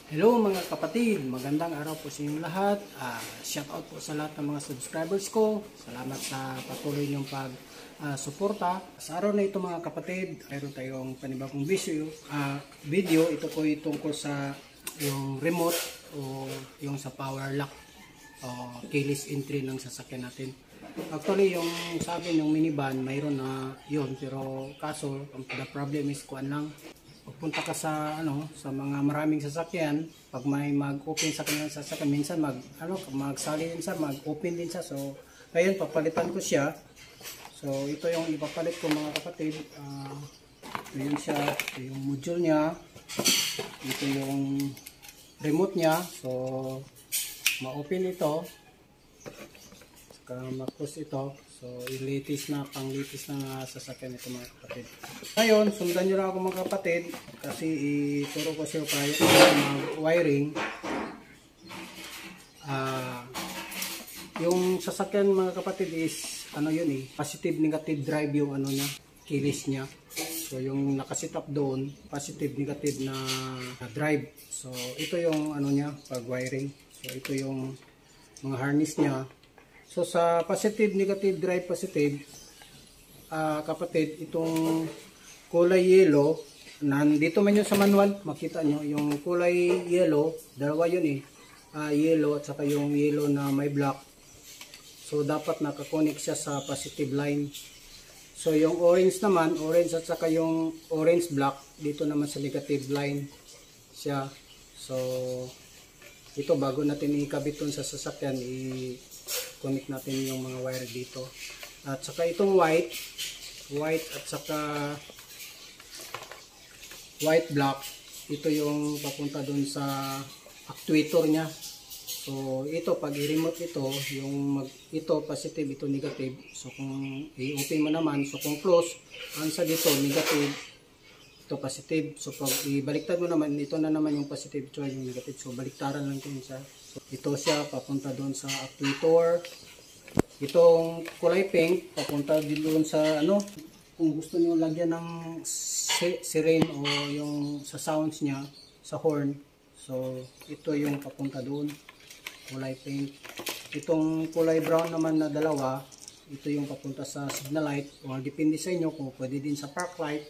Hello mga kapatid, magandang araw po sa inyong lahat. Shout out po sa lahat ng mga subscribers ko. Salamat sa patuloy niyong pag-suporta. Sa araw na ito mga kapatid, mayroon tayong panibagong video. Ito po ay tungkol sa yung remote o yung sa power lock o keyless entry ng sasakyan natin. Actually, yung sa akin, yung minivan, mayroon na yun. Pero kaso, the problem is kuan lang. Pagpunta ka sa sa mga maraming sasakyan, pag may mag-open sa kanyang sasakyan, minsan magsali din siya, mag-open din siya. So ngayon papalitan ko siya. So ito yung ipapalit ko mga kapatid. Ito yun siya, ito yung module niya, ito yung remote niya. So ma-open ito, saka ma-close ito. So, pang-litis na sasakyan ito mga kapatid. Ngayon, sundan nyo lang ako mga kapatid kasi ituro ko siya tayo mag-wiring. Yung sasakyan mga kapatid is, positive negative drive yung niya, keyless niya. So, yung nakasit up doon, positive negative na drive. So, ito yung niya, pag-wiring. So, ito yung mga harness niya. So sa positive, negative, drive, positive, kapatid, itong kulay yellow, nandito man yun sa manual, makita nyo, yung kulay yellow, dalawa yun yellow at saka yung yellow na may black. So dapat nakakonek siya sa positive line. So yung orange naman, orange at saka yung orange black, dito naman sa negative line siya. So ito bago natin ikabit dun sa sasakyan, connect natin yung mga wire dito. At saka itong white at saka white black, ito yung papunta dun sa actuator niya. So ito pag i-remote ito positive, ito negative. So kung i-open mo naman, so kung close, ang sa dito negative, ito positive. So pag ibaliktad mo naman, ito na naman yung positive, ito yung negative. So baliktaran lang ito siya. So ito siya papunta doon sa actuator. Itong kulay pink papunta din doon sa kung gusto niyo lagyan ng siren o yung sa sounds niya, sa horn. So ito yung papunta doon, kulay pink. Itong kulay brown naman na dalawa, ito yung papunta sa signal light. O depende sa inyo kung pwede din sa park light.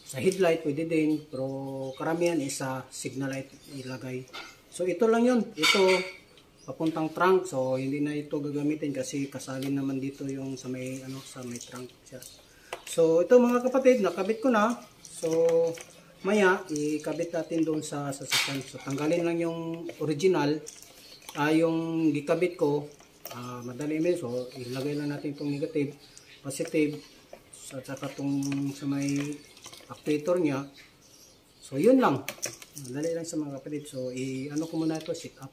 Sa headlight pwede din, pero karamihan is sa signal light ilagay. So ito lang yun. Ito papuntang trunk. So hindi na ito gagamitin kasi kasalin naman dito yung sa may sa may trunk siya. So ito mga kapatid, nakabit ko na. So maya ikabit natin doon sa sasakyan. So tanggalin lang yung original, yung gikabit ko. Madali din. So ilagay lang natin itong negative, positive, at saka itong sa may actuator niya. So yun lang, madali lang sa mga kapatid. So ko muna ito, set up.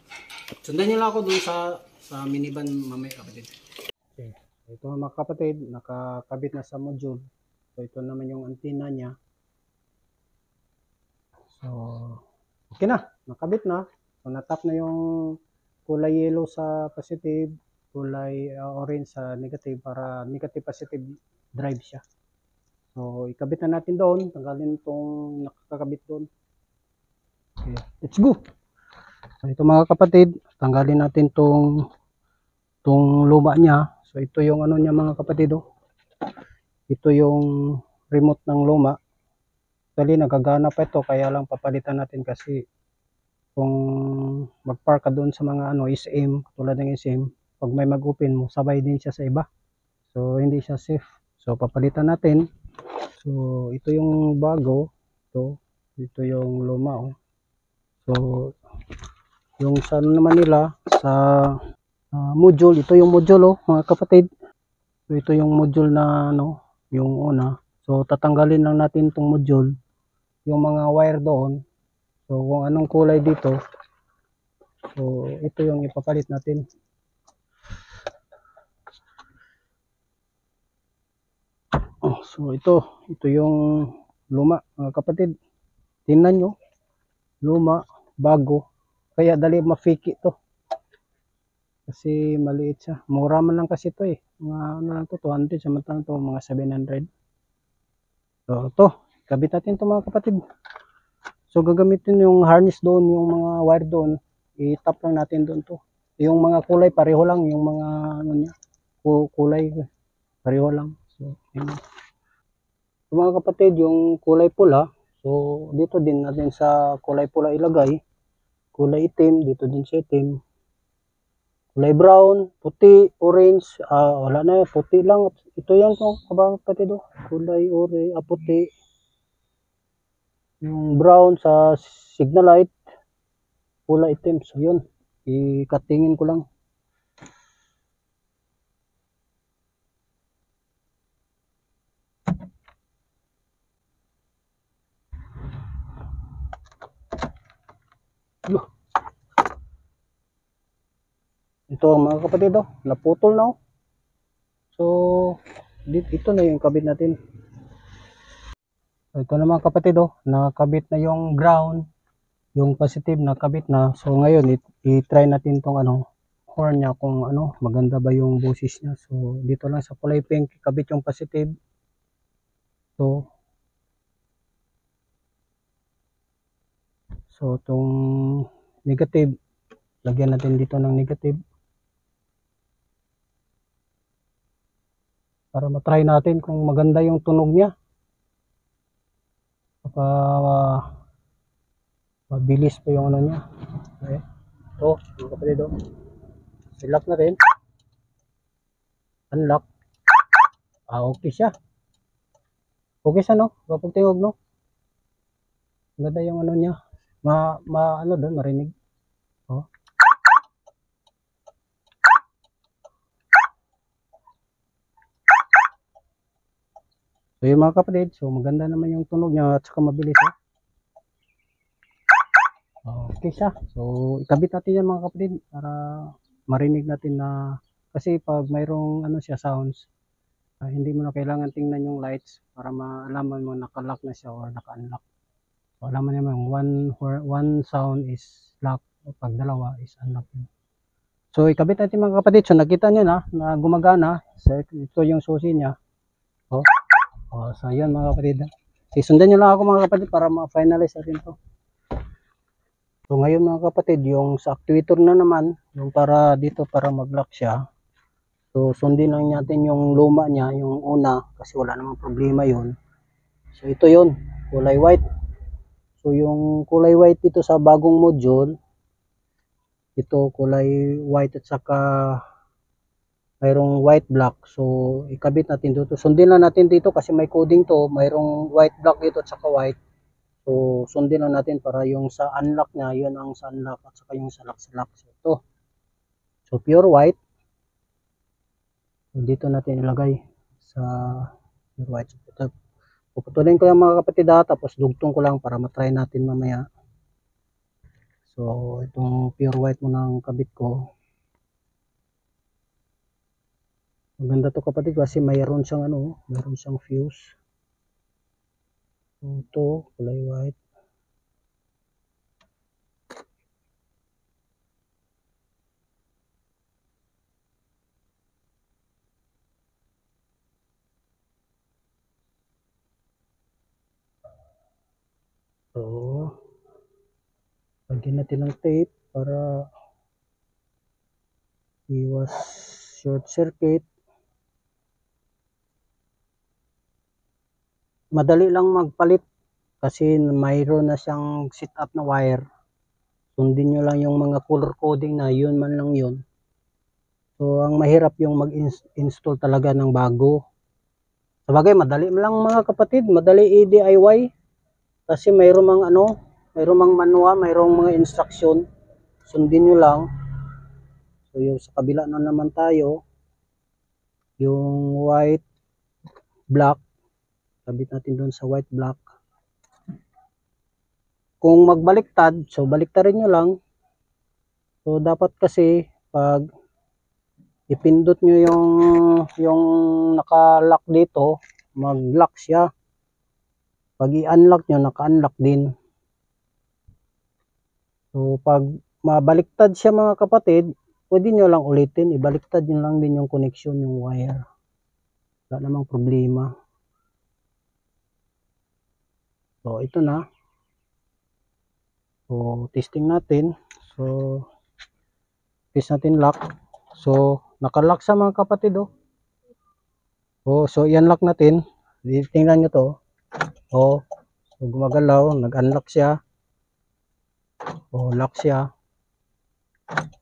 Sundan nyo lang ako dun sa minivan mamaya kapatid. Okay. Ito mga kapatid, nakakabit na sa module. So ito naman yung antenna niya. So okay na, nakabit na. So natap na yung kulay yellow sa positive, kulay orange sa negative, para negative positive drive siya. So, ikabit na natin doon. Tanggalin itong nakakabit doon. Okay, let's go. So, ito mga kapatid, tanggalin natin itong luma niya. So, ito yung niya mga kapatid. Ito yung remote ng luma. Actually, nagagana pa ito. Kaya lang papalitan natin kasi kung magpark ka doon sa mga SM, tulad ng SM, pag may mag-open mo, sabay din siya sa iba. So, hindi siya safe. So, papalitan natin. So, ito yung bago. Ito yung luma. So, yung sa naman nila, sa module. Ito yung module, mga kapatid. So, ito yung module na, yung una. So, tatanggalin lang natin itong module. Yung mga wire doon. So, kung anong kulay dito. So, ito yung ipapalit natin. So ito yung luma mga kapatid. Tingnan nyo, luma, bago. Kaya dali mafiki to. Kasi maliit siya. Mura man lang kasi ito Mga lang to, 200, samantalang to mga 700. So ito, kabit natin to mga kapatid. So gagamitin yung harness doon, yung mga wire doon, i-tap lang natin doon to. Yung mga kulay pareho lang, yung mga ano niya, kulay pareho lang. So, yun. So, mga kapatid, yung kulay pula, so dito din natin sa kulay pula ilagay. Kulay itim, dito din sa itim. Kulay brown, puti, orange, wala na yun, puti lang. Ito yan to, mga kapatid, oh. Kulay orange, puti. Yung brown sa signal light, kulay itim. So yun, ikatingin ko lang. Ito mga kapatid, oh, naputol na, oh. So ito na yung kabit natin. So, ito na mga kapatid, oh, nakabit na yung ground, yung positive nakabit na. So ngayon i-try natin tong ano, horn niya kung ano, maganda ba yung boses niya. So dito lang sa kulay pink, kabit yung positive. So itong negative, lagyan natin dito ng negative para matry natin kung maganda yung tunog niya. Baka mabilis pa yung ano niya. Okay. Ito, mga kapatid, oh. Select na rin. Unlock. Okay siya. Okay siya, no? Kapag tingog, no? Ganda yung ano niya. Ano doon, marinig. Oh. So yung mga kapatid, so maganda naman yung tunog niya at saka mabilis, eh. Okay siya. So ikabit natin yan mga kapatid para marinig natin na, kasi pag mayroong ano siya sounds, hindi mo na kailangan tingnan yung lights para maalaman mo naka-lock na siya or naka-unlock. So alam mo naman one sound is lock, pag dalawa is unlock. So ikabit natin mga kapatid. So nakita nyo na gumagana. So ito yung susi niya. So yun mga kapatid. Sundan nyo lang ako mga kapatid para ma-finalize natin to. So ngayon mga kapatid, yung sa actuator na naman, yung para dito para mag-lock siya. So sundin lang natin yung luma niya, yung una, kasi wala namang problema yun. So ito yun, kulay white. So yung kulay white dito sa bagong module, ito kulay white at saka mayroong white black. So ikabit natin dito. Sundin lang natin dito kasi may coding to, mayroong white black dito at saka white. So sundin lang natin para yung sa unlock niya, yun ang sa unlock at saka yung sa lock sa lock. So ito. So pure white. So, dito natin ilagay sa pure white. So, puputulin ko lang mga kapatid, tapos dugtong ko lang para matry natin mamaya. So itong pure white mo ng kabit ko. Maganda to kapatid kasi mayroon siyang ano, mayroon siyang fuse. So ito, kulay white. So lagyan natin ng tape para iwas short circuit. Madali lang magpalit kasi mayroon na siyang set up na wire. Sundin nyo lang yung mga color coding na yun man lang yun. So ang mahirap yung mag-install talaga ng bago. Sabagay madali lang mga kapatid, madali i-DIY kasi mayroon mang ano, mayroon mang manual, mayroong mga instruction. Sundin nyo lang. So yung sa kabila na naman tayo, yung white black, kabit natin doon sa white black. Kung magbaliktad, so baliktarin nyo lang. So dapat kasi pag ipindot nyo yung naka-lock dito, mag-lock siya. Pag i-unlock nyo, naka-unlock din. So pag mabaliktad siya mga kapatid, pwede nyo lang ulitin, ibaliktad nyo lang din yung connection, yung wire. Wala namang problema. So ito na. So testing natin. So test natin lock. So naka-lock siya mga kapatid oh. Oh, so i-unlock natin. Tingnan nyo to. Oh, so gumagalaw, nag-unlock siya. Oh, lock siya.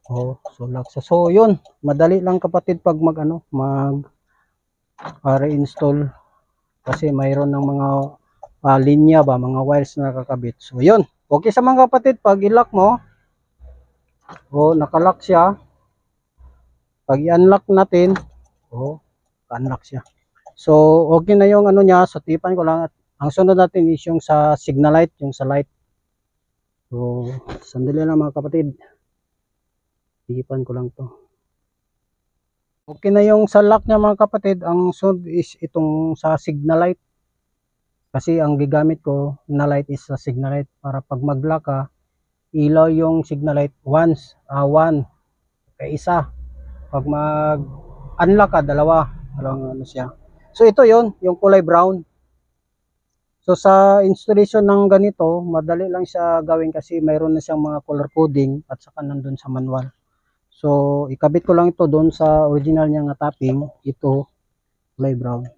Oh, so lock siya. So yun, madali lang kapatid pag reinstall kasi mayroon ng mga linya ba, mga wires na nakakabit. So yun, okay sa mga kapatid pag i-lock mo. Oh, naka-lock siya. Pag i-unlock natin, oh, unlock siya. So okay na yung ano niya, so tipan ko lang at ang sunod natin is yung sa signal light, yung sa light. So sandali lang mga kapatid. Tipan ko lang to. Okay na yung sa lock niya mga kapatid. Ang sunod is itong sa signal light. Kasi ang gigamit ko na light is sa signal light para pag mag-lock ka, ilaw yung signal light once, one, kaya isa. Pag mag-unlock ka, dalawang ano siya. So ito yon yung kulay brown. So sa installation ng ganito, madali lang siya gawin kasi mayroon na siyang mga color coding at saka nandun sa manual. So ikabit ko lang ito doon sa original niya nga tapping, ito kulay brown.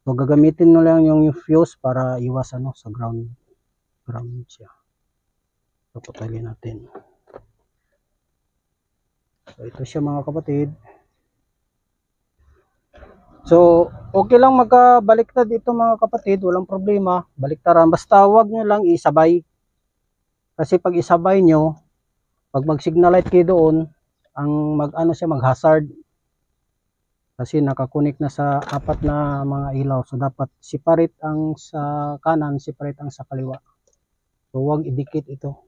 So gagamitin mo lang yung fuse para iwas ano sa ground siya. So putulin natin. So ito siya mga kapatid. So okay lang magkabaliktad ito mga kapatid, walang problema. Baliktaran basta wag nyo lang isabay. Kasi pag isabay nyo, pag mag-signal light kayo doon, ang mag-hazard. Kasi nakakunik na sa apat na mga ilaw. So dapat separate ang sa kanan, separate ang sa kaliwa. So wag idikit ito.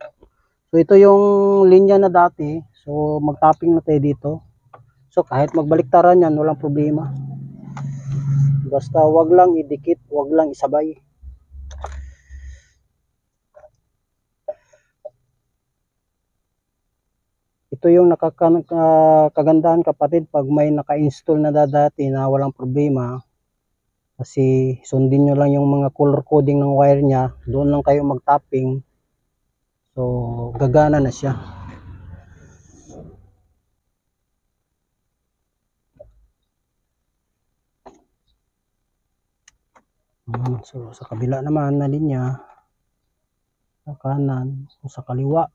So ito yung linya na dati. So mag-tapping na tayo dito. So kahit magbaliktaran yan, walang problema. Basta wag lang idikit, wag lang isabay. Ito yung nakakagandahan kapatid pag may naka-install na dati na walang problema. Kasi sundin nyo lang yung mga color coding ng wire niya. Doon lang kayo mag-tapping. So gagana na siya. So sa kabila naman na linya, sa kanan o sa kaliwa.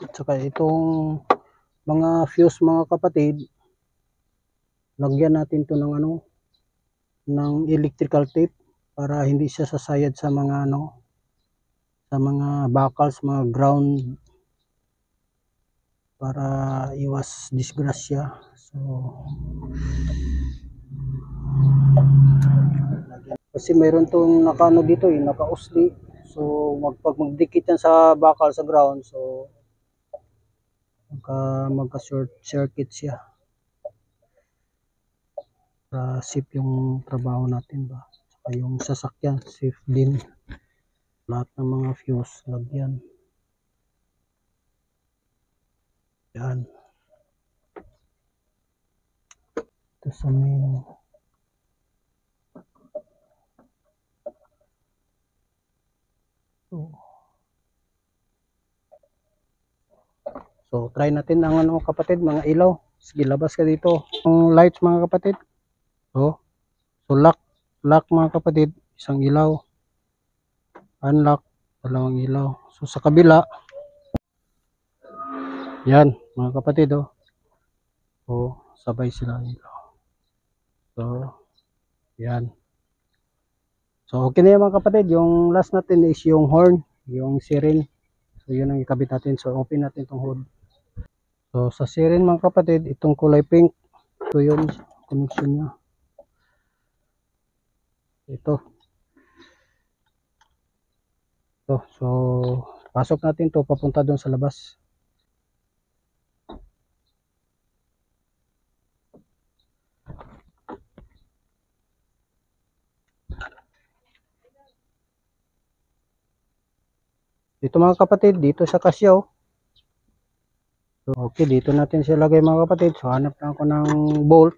At saka itong mga fuse mga kapatid, lagyan natin to ng ng electrical tape para hindi siya sasayad sa mga sa mga buckles, mga ground, para iwas disgrasya. So kasi mayroon tong nakaano dito naka-usli. So pag magdikit yan sa bakal sa ground, so magka short circuit siya. Para safe yung trabaho natin ba. Saka yung sasakyan safe din. Lahat ng mga fuse lagyan. Yan. Ito sa main. So try natin ang kapatid, mga ilaw. Sige, labas ka dito. Ang lights mga kapatid. So lock mga kapatid, isang ilaw. Unlock, dalawang ilaw. So sa kabila, yan mga kapatid sabay sila ilaw. So yan. So okay na yan mga kapatid. Yung last natin is yung horn, yung siren. So yun ang ikabit natin. So open natin itong hood. So sa siren mga kapatid, itong kulay pink, ito yun connection nya. Ito. So pasok natin to papunta doon sa labas. Dito mga kapatid, dito sa Casio. So, okay, dito natin siya lagay mga kapatid. So hanap na ako ng bolt.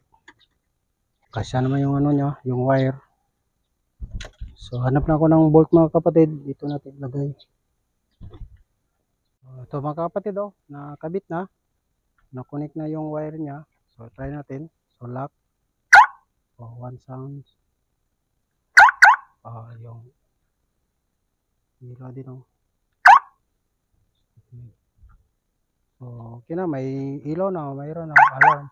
Kasya naman yung ano niya, yung wire. So hanap na ako ng bolt mga kapatid. Dito natin lagay. So, ito mga kapatid, oh, nakabit na. Na-connect na yung wire niya. So try natin. So lock. So one sound. Yung ilaw din, oh. So okay na, may ilaw na, mayroon na alarm.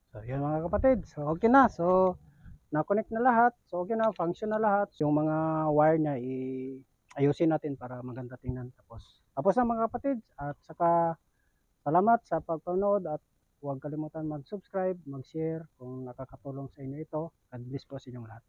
So yun mga kapatid. So okay na. So na-connect na lahat. So okay na, function na lahat. Yung mga wire niya ayusin natin para maganda tingnan. Tapos na mga kapatid. At saka salamat sa pagpanood at huwag kalimutan mag-subscribe, mag-share kung nakakatulong sa inyo ito. God bless po sa inyong lahat.